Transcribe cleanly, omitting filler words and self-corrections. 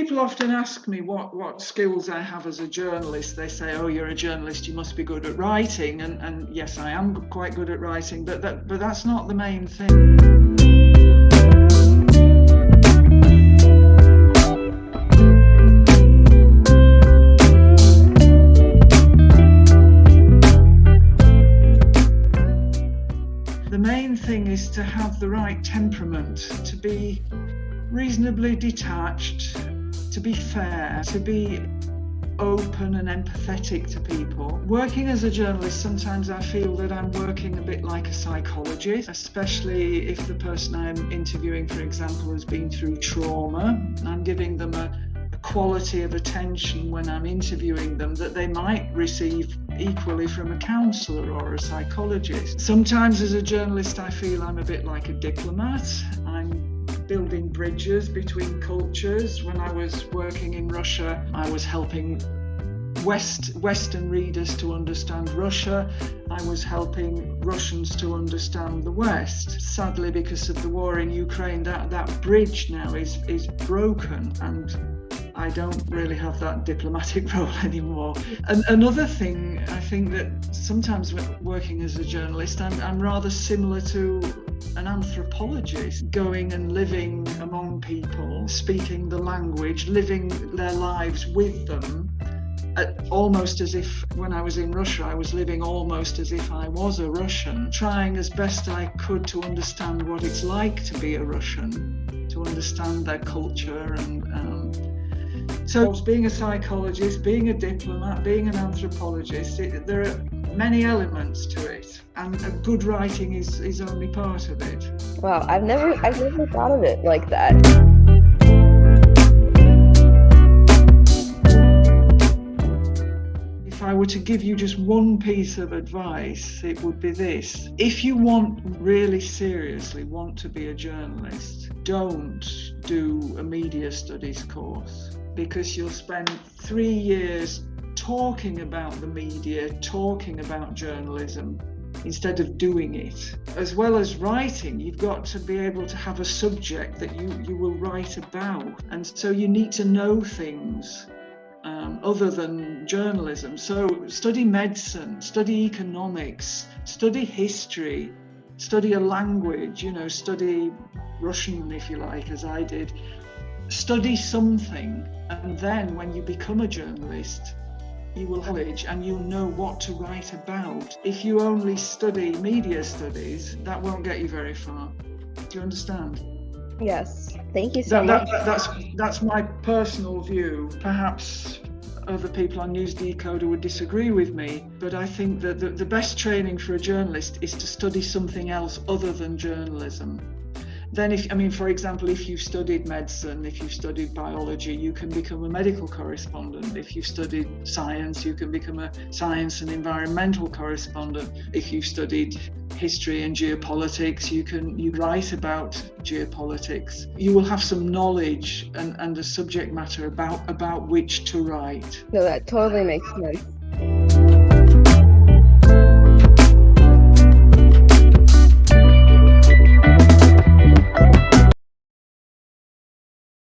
People often ask me what skills I have as a journalist. They say, oh, you're a journalist, you must be good at writing. And yes, I am quite good at writing, but that's not the main thing. The main thing is to have the right temperament, to be reasonably detached, to be fair, to be open and empathetic to people. Working as a journalist, sometimes I feel that I'm working a bit like a psychologist, especially if the person I'm interviewing, for example, has been through trauma. I'm giving them a quality of attention when I'm interviewing them that they might receive equally from a counsellor or a psychologist. Sometimes as a journalist I feel I'm a bit like a diplomat. I'm building bridges between cultures. When I was working in Russia, I was helping Western readers to understand Russia. I was helping Russians to understand the West. Sadly, because of the war in Ukraine, that bridge now is broken, and I don't really have that diplomatic role anymore. And another thing, I think that sometimes working as a journalist, I'm rather similar to an anthropologist, going and living among people, speaking the language, living their lives with them, almost as if when I was in Russia, I was living almost as if I was a Russian, trying as best I could to understand what it's like to be a Russian, to understand their culture. So being a psychologist, being a diplomat, being an anthropologist, there are many elements to it, and good writing is only part of it. Wow, I've never thought of it like that. If I were to give you just one piece of advice, it would be this. If you really seriously want to be a journalist, don't do a media studies course, because you'll spend 3 years talking about the media, talking about journalism, instead of doing it. As well as writing, you've got to be able to have a subject that you will write about. And so you need to know things other than journalism. So study medicine, study economics, study history, study a language, study Russian, if you like, as I did. Study something, and then when you become a journalist, you will have knowledge and you'll know what to write about. If you only study media studies, that won't get you very far. Do you understand? Yes. Thank you so much. That's my personal view. Perhaps other people on News Decoder would disagree with me, but I think that the best training for a journalist is to study something else other than journalism. Then for example, if you've studied medicine, if you've studied biology, you can become a medical correspondent. If you've studied science, you can become a science and environmental correspondent. If you've studied history and geopolitics, you write about geopolitics. You will have some knowledge and a subject matter about which to write. No, that totally makes sense.